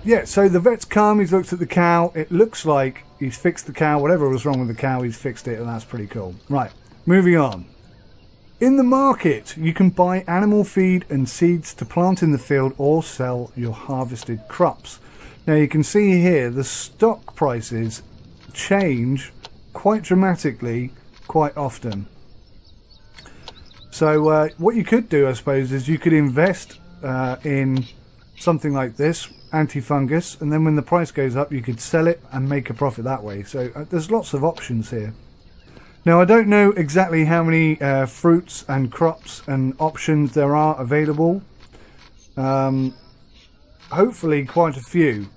Yeah, so the vet's come, he's looked at the cow. It looks like he's fixed the cow. Whatever was wrong with the cow, he's fixed it, and that's pretty cool. Right, moving on. In the market, you can buy animal feed and seeds to plant in the field or sell your harvested crops. Now you can see here the stock prices change quite dramatically quite often. So what you could do, I suppose, is you could invest in something like this, antifungus, and then when the price goes up you could sell it and make a profit that way. So there's lots of options here. Now I don't know exactly how many fruits and crops and options there are available. Hopefully quite a few,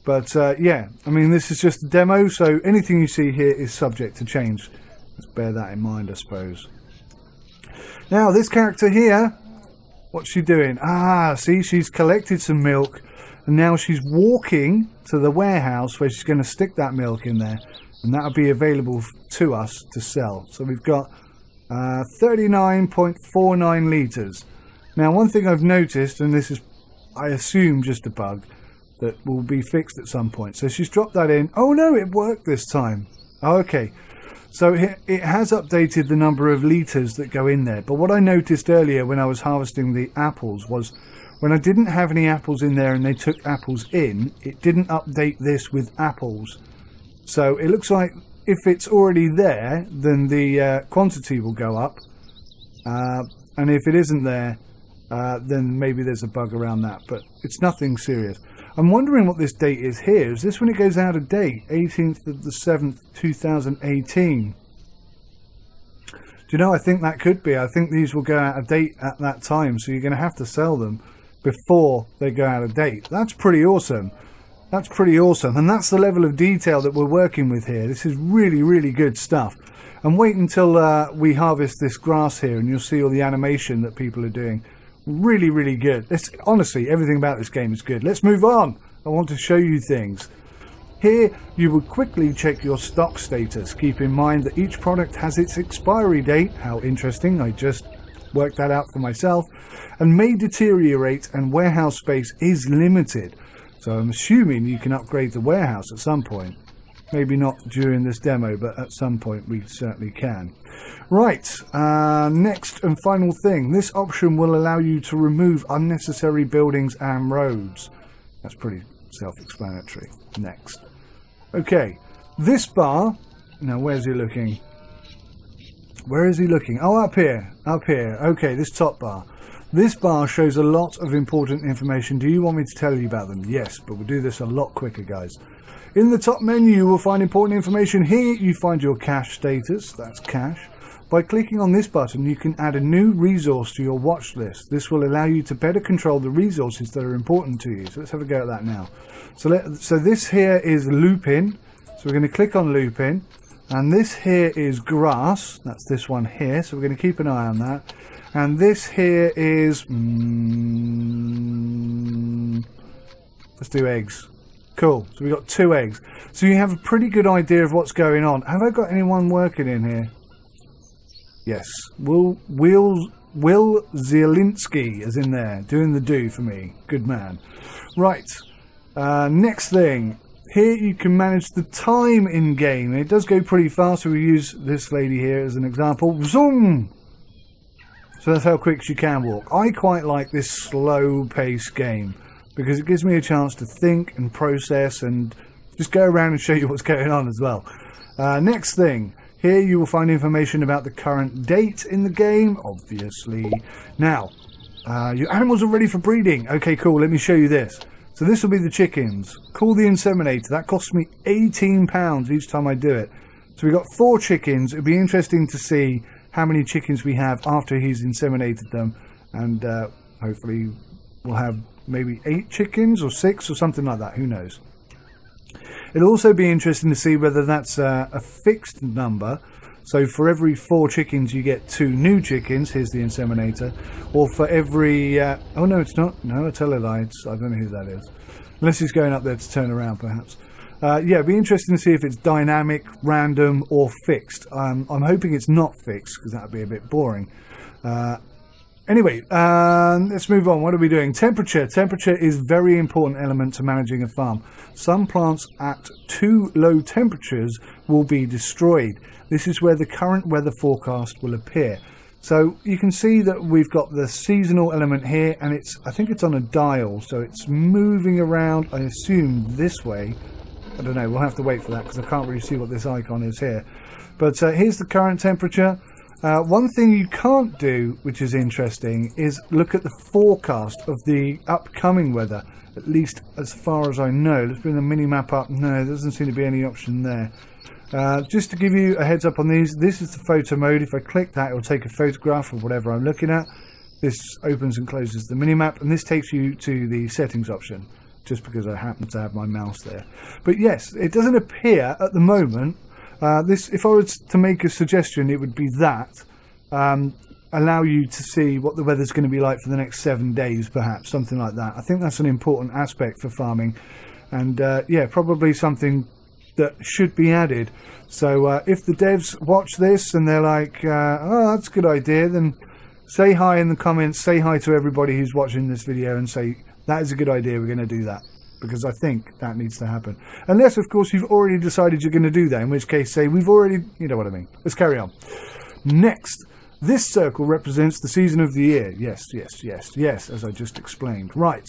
but yeah, I mean, this is just a demo, so anything you see here is subject to change. Let's bear that in mind, I suppose. Now this character here, what's she doing? Ah, see, she's collected some milk and now she's walking to the warehouse where she's going to stick that milk in there, and that'll be available to us to sell. So we've got 39.49 litres. Now one thing I've noticed, and this is, I assume, just a bug that will be fixed at some point. So she's dropped that in. Oh no, it worked this time. Oh, okay. So it has updated the number of litres that go in there. But what I noticed earlier when I was harvesting the apples was when I didn't have any apples in there and they took apples in, it didn't update this with apples. So it looks like if it's already there, then the quantity will go up. And if it isn't there, then maybe there's a bug around that. But it's nothing serious. I'm wondering what this date is here. Is this when it goes out of date? 18th of the 7th, 2018. Do you know, I think that could be. I think these will go out of date at that time. So you're going to have to sell them before they go out of date. That's pretty awesome. That's pretty awesome. And that's the level of detail that we're working with here. This is really, really good stuff. And wait until we harvest this grass here and you'll see all the animation that people are doing. Really, really good. Honestly, everything about this game is good. Let's move on. I want to show you things. Here, you would quickly check your stock status. Keep in mind that each product has its expiry date. How interesting. I just worked that out for myself. And may deteriorate, and warehouse space is limited. So I'm assuming you can upgrade the warehouse at some point. Maybe not during this demo, but at some point we certainly can. Right, next and final thing. This option will allow you to remove unnecessary buildings and roads. That's pretty self-explanatory. Next. Okay, this bar. Now, where's he looking? Where is he looking? Oh, up here. Up here. Okay, this top bar. This bar shows a lot of important information. Do you want me to tell you about them? Yes, but we'll do this a lot quicker, guys. In the top menu, you will find important information. Here, you find your cash status. That's cash. By clicking on this button, you can add a new resource to your watch list. This will allow you to better control the resources that are important to you. So let's have a go at that now. So this here is lupin. So we're going to click on lupin. And this here is grass. That's this one here. So we're going to keep an eye on that. And this here is... let's do eggs. Cool. So we've got 2 eggs. So you have a pretty good idea of what's going on. Have I got anyone working in here? Yes. Will Zielinski is in there doing the do for me. Good man. Right. Next thing. Here you can manage the time in game. It does go pretty fast. So we use this lady here as an example. Zoom! So that's how quick she can walk. I quite like this slow paced game because it gives me a chance to think and process and just go around and show you what's going on as well. Next thing. Here you will find information about the current date in the game, obviously. Now, your animals are ready for breeding. Okay, cool. Let me show you this. So this will be the chickens. Call the inseminator. That costs me £18 each time I do it. So we've got 4 chickens. It'll be interesting to see how many chickens we have after he's inseminated them. And hopefully we'll have maybe 8 chickens or 6 or something like that. Who knows? It'll also be interesting to see whether that's a fixed number. So for every 4 chickens you get 2 new chickens. Here's the inseminator. Or for every... oh no, it's not. No, I tell a lie. I don't know who that is. Unless he's going up there to turn around perhaps. Yeah, it'd be interesting to see if it's dynamic, random or fixed. I'm hoping it's not fixed because that would be a bit boring. Anyway, let's move on. What are we doing? Temperature. Temperature is a very important element to managing a farm. Some plants at too low temperatures will be destroyed. This is where the current weather forecast will appear. So you can see that we've got the seasonal element here, and I think it's on a dial, so it's moving around, I assume, this way. I don't know, we'll have to wait for that because I can't really see what this icon is here. But here's the current temperature. One thing you can't do, which is interesting, is look at the forecast of the upcoming weather, at least as far as I know. Let's bring the mini-map up. No, there doesn't seem to be any option there. Just to give you a heads up on these, this is the photo mode. If I click that, it will take a photograph of whatever I'm looking at. This opens and closes the mini-map, and this takes you to the settings option, just because I happen to have my mouse there. But yes, it doesn't appear at the moment. If I was to make a suggestion, it would be that. Allow you to see what the weather's going to be like for the next 7 days, perhaps, something like that. I think that's an important aspect for farming. And yeah, probably something that should be added. So if the devs watch this and they're like, oh, that's a good idea, then say hi in the comments, say hi to everybody who's watching this video and say, that is a good idea, we're going to do that. Because I think that needs to happen. Unless, of course, you've already decided you're going to do that, in which case say, we've already, you know what I mean. Let's carry on. Next, this circle represents the season of the year. Yes, yes, yes, yes, as I just explained. Right.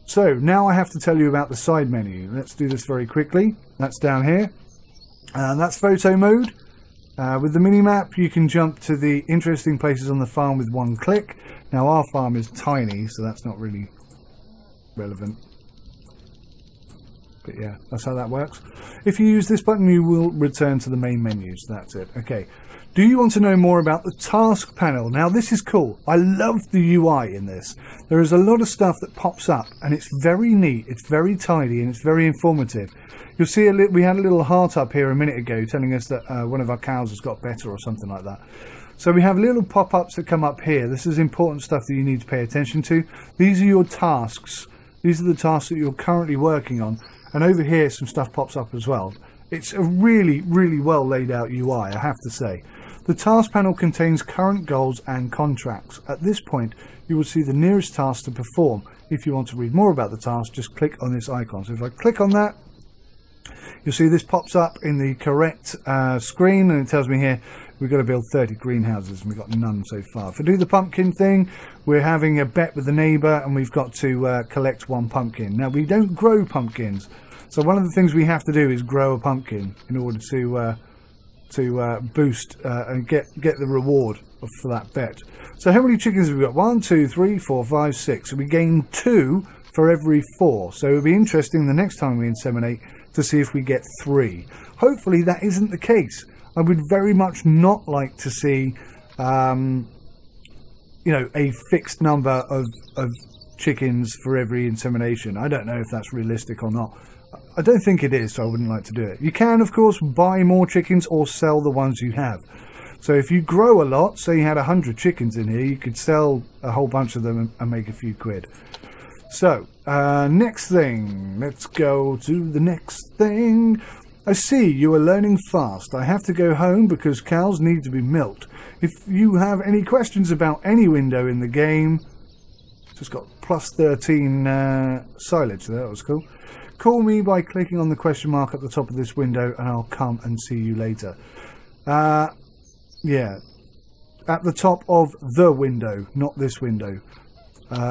So now I have to tell you about the side menu. Let's do this very quickly. That's down here. That's photo mode. With the mini-map, you can jump to the interesting places on the farm with one click. Now, our farm is tiny, so that's not really relevant. But yeah, that's how that works. If you use this button, you will return to the main menus. That's it. Okay. Do you want to know more about the task panel? Now, this is cool. I love the UI in this. There is a lot of stuff that pops up, and it's very neat, it's very tidy, and it's very informative. You'll see we had a little heart up here a minute ago telling us that one of our cows has got better or something like that. So we have little pop-ups that come up here. This is important stuff that you need to pay attention to. These are your tasks. These are the tasks that you're currently working on. And over here, some stuff pops up as well. It's a really, really well laid out UI, I have to say. The task panel contains current goals and contracts. At this point, you will see the nearest task to perform. If you want to read more about the task, just click on this icon. So if I click on that, you'll see this pops up in the correct screen, and it tells me here we've got to build 30 greenhouses, and we've got none so far. If I do the pumpkin thing, we're having a bet with the neighbour, and we've got to collect 1 pumpkin. Now, we don't grow pumpkins, so one of the things we have to do is grow a pumpkin in order to boost and get the reward for that bet. So how many chickens have we got? 1, 2, 3, 4, 5, 6. So we gain 2 for every 4. So it'll be interesting the next time we inseminate to see if we get 3. Hopefully that isn't the case. I would very much not like to see, you know, a fixed number of chickens for every insemination. I don't know if that's realistic or not. I don't think it is, so I wouldn't like to do it. You can, of course, buy more chickens or sell the ones you have. So if you grow a lot, say you had 100 chickens in here, you could sell a whole bunch of them and make a few quid. So, next thing. Let's go to the next thing. I see you are learning fast. I have to go home because cows need to be milked. If you have any questions about any window in the game, just got plus 13 silage there, that was cool. Call me by clicking on the question mark at the top of this window and I'll come and see you later. Yeah, at the top of the window, not this window.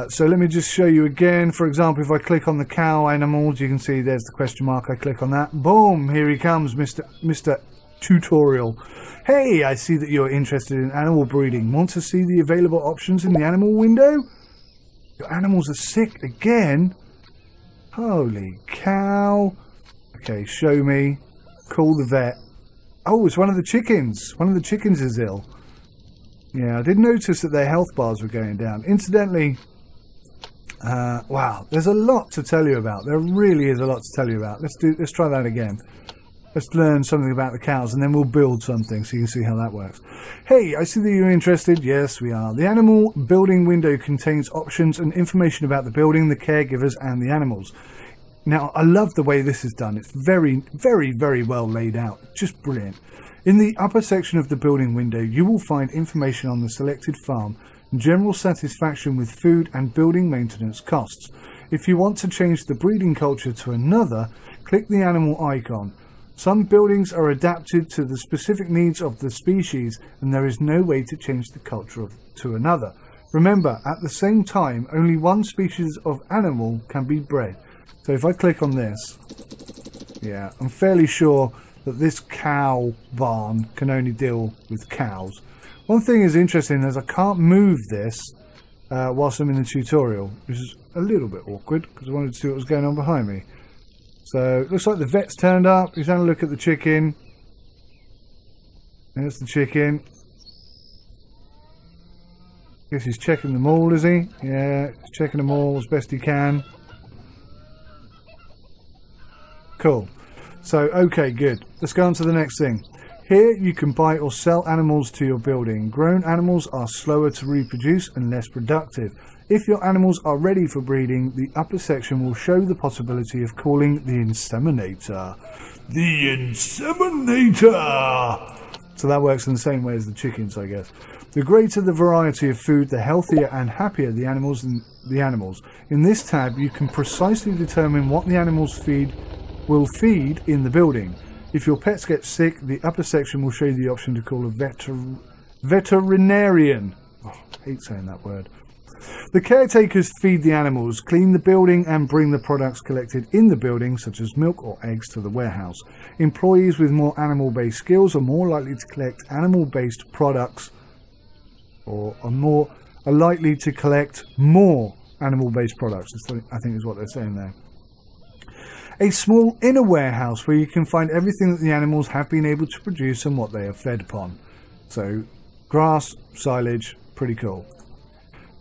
So let me just show you again. For example, if I click on the cow animals, you can see there's the question mark. I click on that. Boom, here he comes, Mr. Tutorial. Hey, I see that you're interested in animal breeding. Want to see the available options in the animal window? Your animals are sick again? Holy cow. Okay, show me. Call the vet. Oh, it's one of the chickens. One of the chickens is ill. Yeah, I did notice that their health bars were going down. Incidentally, wow, there's a lot to tell you about. There really is a lot to tell you about. Let's try that again. Let's learn something about the cows and then we'll build something so you can see how that works. Hey, I see that you're interested. Yes, we are. The animal building window contains options and information about the building, the caregivers and the animals. Now, I love the way this is done. It's very, very, very well laid out. Just brilliant. In the upper section of the building window, you will find information on the selected farm general satisfaction with food and building maintenance costs. If you want to change the breeding culture to another, click the animal icon. Some buildings are adapted to the specific needs of the species, and there is no way to change the culture to another. Remember, at the same time, only one species of animal can be bred. So if I click on this, yeah, I'm fairly sure that this cow barn can only deal with cows. One thing is interesting is I can't move this whilst I'm in the tutorial, which is a little bit awkward because I wanted to see what was going on behind me. So it looks like the vet's turned up. He's having a look at the chicken. There's the chicken. Guess he's checking them all, is he? Yeah, he's checking them all as best he can. Cool. So, okay, good. Let's go on to the next thing. Here you can buy or sell animals to your building. Grown animals are slower to reproduce and less productive. If your animals are ready for breeding, the upper section will show the possibility of calling the inseminator. The inseminator! So that works in the same way as the chickens, I guess. The greater the variety of food, the healthier and happier the animals. In this tab, you can precisely determine what the animals will feed in the building. If your pets get sick, the upper section will show you the option to call a veterinarian. Oh, I hate saying that word. The caretakers feed the animals, clean the building and bring the products collected in the building, such as milk or eggs, to the warehouse. Employees with more animal-based skills are more likely to collect animal-based products, or are likely to collect more animal-based products, I think is what they're saying there. A small inner warehouse where you can find everything that the animals have been able to produce and what they are fed upon. So, grass, silage, pretty cool.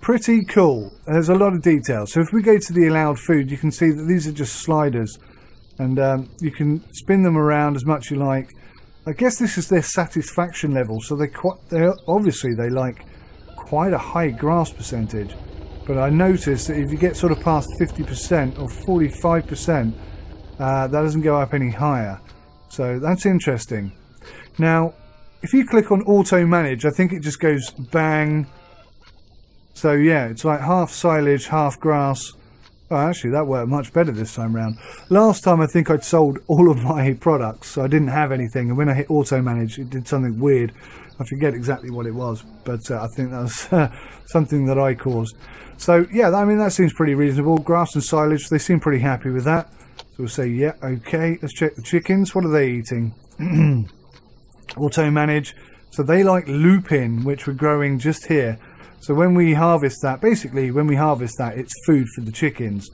Pretty cool. There's a lot of detail. So if we go to the allowed food, you can see that these are just sliders. And you can spin them around as much as you like. I guess this is their satisfaction level. So they obviously they like quite a high grass percentage. But I noticed that if you get sort of past 50% or 45%, that doesn't go up any higher. So that's interesting. Now, if you click on auto manage, I think it just goes bang. So yeah, it's like half silage, half grass. Oh, actually that worked much better this time round. Last time I think I'd sold all of my products, so I didn't have anything, and when I hit auto manage it did something weird. I forget exactly what it was, but I think that was something that I caused. So yeah, I mean that seems pretty reasonable. Grass and silage, they seem pretty happy with that. So we'll say yeah, okay. Let's check the chickens. What are they eating? Auto manage. So they like lupin, which we're growing just here. So when we harvest that, basically when we harvest that, it's food for the chickens.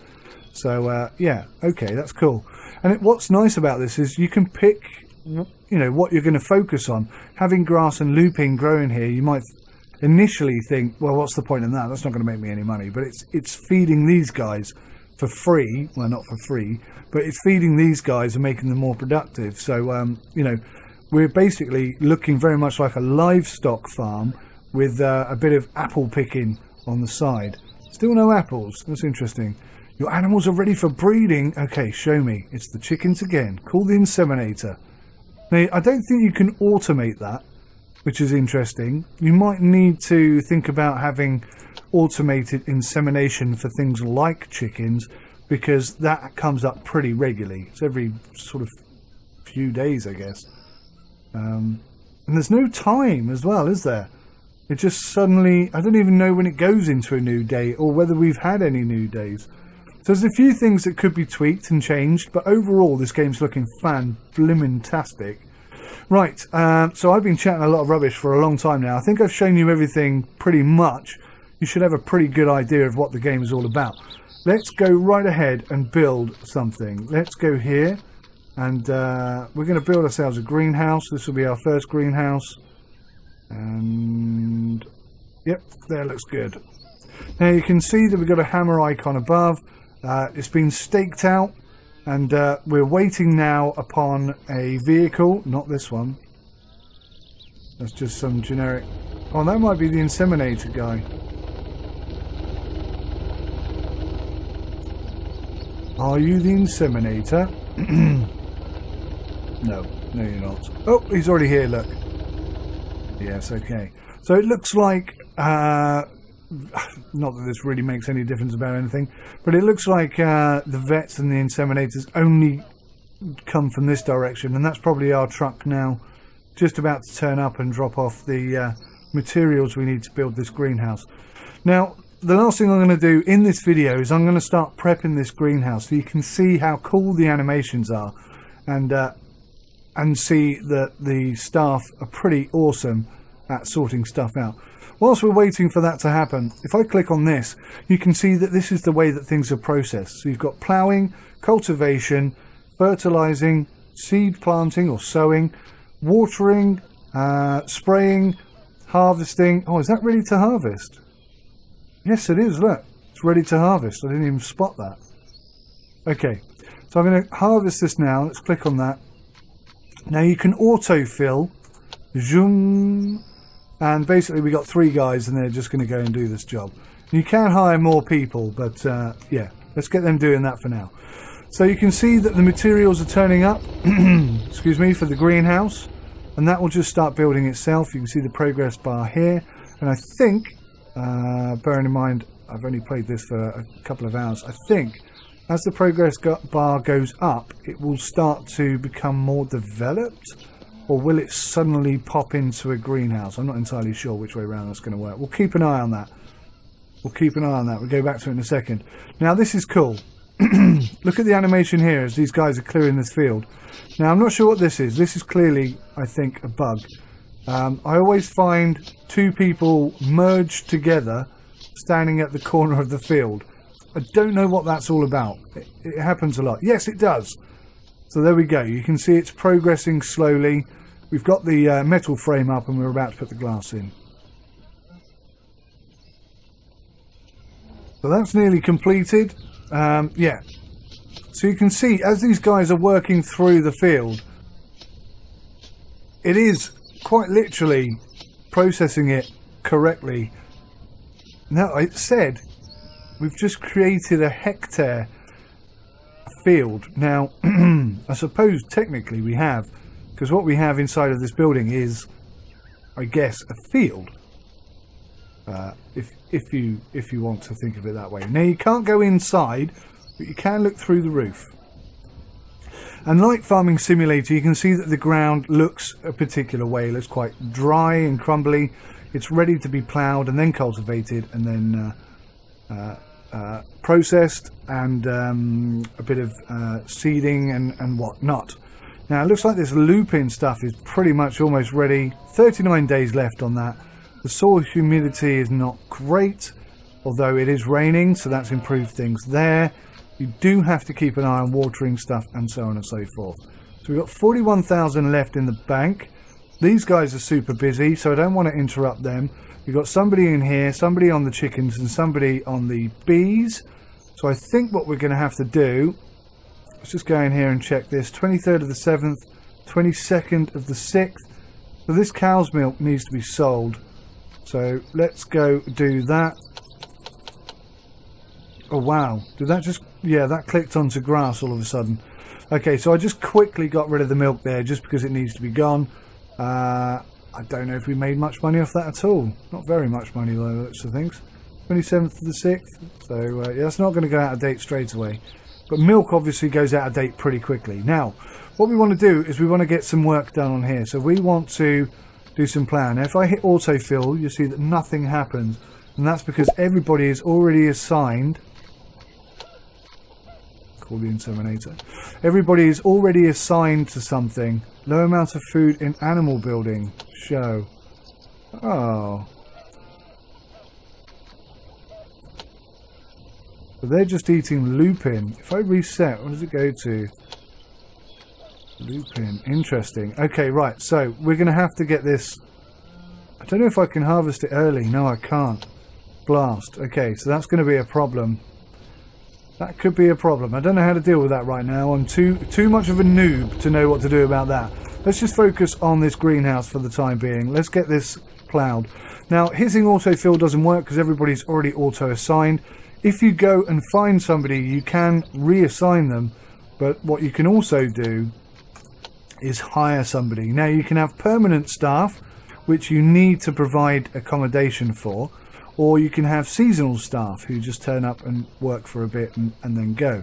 So yeah, okay, that's cool. And what's nice about this is you can pick, you know, what you're going to focus on. Having grass and lupin growing here, you might initially think, well, what's the point in that? That's not going to make me any money. But it's feeding these guys for free. Well, not for free, but it's feeding these guys and making them more productive. So you know, we're basically looking very much like a livestock farm, with a bit of apple picking on the side. Still no apples. That's interesting. Your animals are ready for breeding. Okay, show me. It's the chickens again. Call the inseminator. Now, I don't think you can automate that, which is interesting. You might need to think about having automated insemination for things like chickens, because that comes up pretty regularly. It's every sort of few days, I guess. And there's no time as well, is there? It just suddenly, I don't even know when it goes into a new day or whether we've had any new days. So there's a few things that could be tweaked and changed, but overall this game's looking fan-blimmin-tastic. Right, so I've been chatting a lot of rubbish for a long time now. I think I've shown you everything pretty much. You should have a pretty good idea of what the game is all about. Let's go right ahead and build something. Let's go here, and we're going to build ourselves a greenhouse. This will be our first greenhouse. And yep, there, looks good. Now you can see that we've got a hammer icon above. It's been staked out, and we're waiting now upon a vehicle. Not this one. That's just some generic. Oh, that might be the inseminator guy. Are you the inseminator? No, you're not. Oh, he's already here, look. Yes, okay. So it looks like not that this really makes any difference about anything, but it looks like the vets and the inseminators only come from this direction, and that's probably our truck now just about to turn up and drop off the materials we need to build this greenhouse. Now the last thing I'm going to do in this video is I'm going to start prepping this greenhouse so you can see how cool the animations are, and see that the staff are pretty awesome at sorting stuff out. Whilst we're waiting for that to happen, if I click on this, you can see that this is the way that things are processed. So you've got ploughing, cultivation, fertilizing, seed planting or sowing, watering, spraying, harvesting. Oh, is that ready to harvest? Yes, it is. Look, it's ready to harvest. I didn't even spot that. Okay, so I'm going to harvest this now. Let's click on that. Now you can autofill, zoom, and basically we got 3 guys and they're just going to go and do this job. You can hire more people, but yeah, let's get them doing that for now. So you can see that the materials are turning up, excuse me, for the greenhouse, and that will just start building itself. You can see the progress bar here, and I think, bearing in mind I've only played this for a couple of hours, I think as the progress bar goes up, it will start to become more developed, or will it suddenly pop into a greenhouse? I'm not entirely sure which way around that's going to work. We'll keep an eye on that. We'll keep an eye on that. We'll go back to it in a second. Now this is cool. Look at the animation here as these guys are clearing this field. Now I'm not sure what this is. This is clearly, I think, a bug. I always find 2 people merged together standing at the corner of the field. I don't know what that's all about. It happens a lot. Yes, it does. So there we go. You can see it's progressing slowly. We've got the metal frame up and we're about to put the glass in. So that's nearly completed. Yeah. So you can see as these guys are working through the field, it is quite literally processing it correctly. Now it said we've just created a hectare field. Now, I suppose technically we have, because what we have inside of this building is, I guess, a field. If you want to think of it that way. Now you can't go inside, but you can look through the roof. And like Farming Simulator, you can see that the ground looks a particular way. It looks quite dry and crumbly. It's ready to be ploughed and then cultivated and then processed, and a bit of seeding and whatnot. Now it looks like this loop-in stuff is pretty much almost ready. 39 days left on that. The soil humidity is not great, although it is raining, so that's improved things there. You do have to keep an eye on watering stuff and so on and so forth. So we've got 41,000 left in the bank. These guys are super busy, so I don't want to interrupt them. We've got somebody in here, somebody on the chickens and somebody on the bees. So I think what we're going to have to do, let's just go in here and check this. 23rd of the 7th, 22nd of the 6th. So this cow's milk needs to be sold. So let's go do that. Oh wow, did that just, yeah, that clicked onto grass all of a sudden. Okay, so I just quickly got rid of the milk there just because it needs to be gone. I don't know if we made much money off that at all. Not very much money though, looks of things. 27th to the 6th. So yeah, that's not going to go out of date straight away. But milk obviously goes out of date pretty quickly. Now, what we want to do is we want to get some work done on here. So we want to do some ploughing. Now, if I hit autofill, you'll see that nothing happens. And that's because everybody is already assigned. Call the inseminator. Everybody is already assigned to something. Low amount of food in animal building. Show. Oh. So they're just eating lupin. If I reset, what does it go to? Lupin. Interesting. Okay, right. So we're going to have to get this. I don't know if I can harvest it early. No, I can't. Blast. Okay, so that's going to be a problem. That could be a problem. I don't know how to deal with that right now. I'm too much of a noob to know what to do about that. Let's just focus on this greenhouse for the time being. Let's get this ploughed. Now, hitting autofill doesn't work because everybody's already auto-assigned. If you go and find somebody, you can reassign them. But what you can also do is hire somebody. Now, you can have permanent staff, which you need to provide accommodation for. or you can have seasonal staff who just turn up and work for a bit and then go.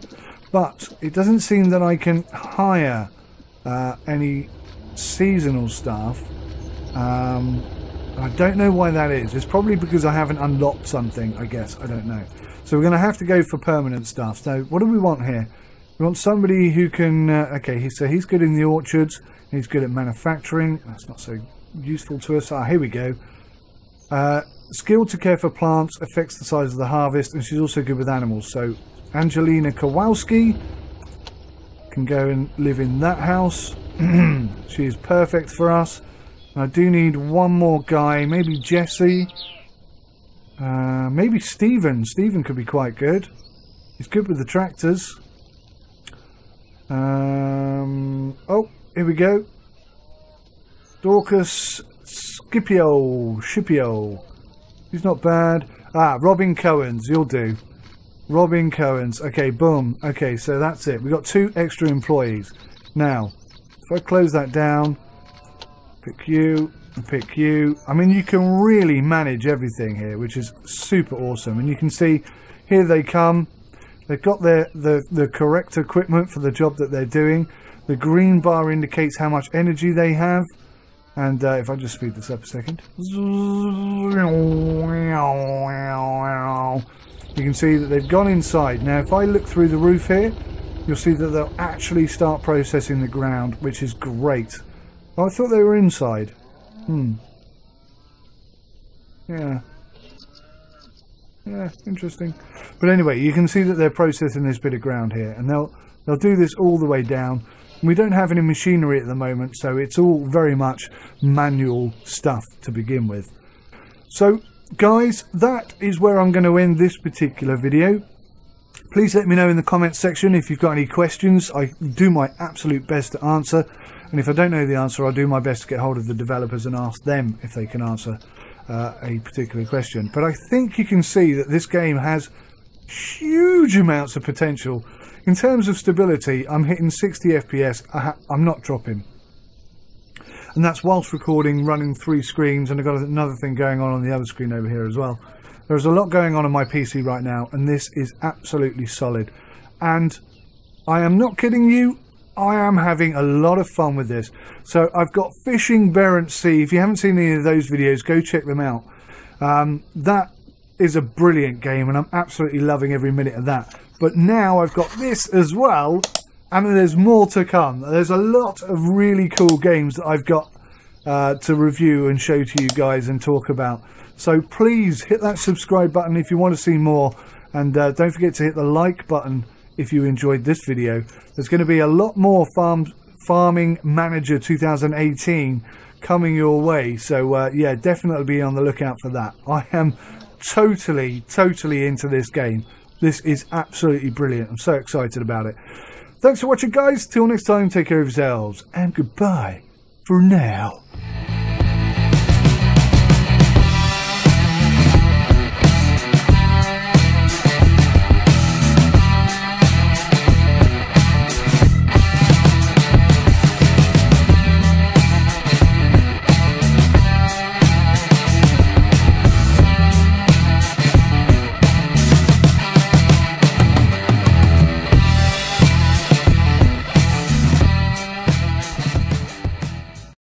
But it doesn't seem that I can hire any seasonal staff. I don't know why that is. It's probably because I haven't unlocked something, I guess. I don't know. So we're going to have to go for permanent staff. So what do we want here? We want somebody who can... okay, so he's good in the orchards. He's good at manufacturing. That's not so useful to us. Ah, here we go. Skill to care for plants, affects the size of the harvest, and she's also good with animals. So Angelina Kowalski can go and live in that house. She is perfect for us. I do need one more guy, maybe Jesse, maybe Stephen. Stephen could be quite good. He's good with the tractors. Oh, here we go. Dorcas Scipio. He's not bad. Ah, Robin Cohen's, you'll do. Robin Cohen's. Okay, boom. Okay, so that's it. We've got 2 extra employees. Now, if I close that down, pick you and pick you. I mean, you can really manage everything here, which is super awesome. And you can see here they come. They've got the correct equipment for the job that they're doing. The green bar indicates how much energy they have. And if I just speed this up a second, you can see that they've gone inside. Now, if I look through the roof here, you'll see that they'll actually start processing the ground, which is great. Oh, I thought they were inside. Yeah. Yeah, interesting. But anyway, you can see that they're processing this bit of ground here, and they'll do this all the way down. We don't have any machinery at the moment, so it's all very much manual stuff to begin with. So, guys, that is where I'm going to end this particular video. Please let me know in the comments section if you've got any questions. I do my absolute best to answer. And if I don't know the answer, I'll do my best to get hold of the developers and ask them if they can answer a particular question. But I think you can see that this game has huge amounts of potential. In terms of stability, I'm hitting 60 FPS. I'm not dropping. And that's whilst recording, running 3 screens, and I've got another thing going on the other screen over here as well. There's a lot going on my PC right now, and this is absolutely solid. And I am not kidding you. I am having a lot of fun with this. So I've got Fishing Barents Sea. If you haven't seen any of those videos, go check them out. That is a brilliant game, and I'm absolutely loving every minute of that. But now I've got this as well, and there's more to come. There's a lot of really cool games that I've got to review and show to you guys and talk about. So please hit that subscribe button if you want to see more, and don't forget to hit the like button if you enjoyed this video. There's going to be a lot more Farming Manager 2018 coming your way, so yeah, definitely be on the lookout for that. I am totally into this game. This is absolutely brilliant. I'm so excited about it. Thanks for watching, guys. Till next time, take care of yourselves, and goodbye for now.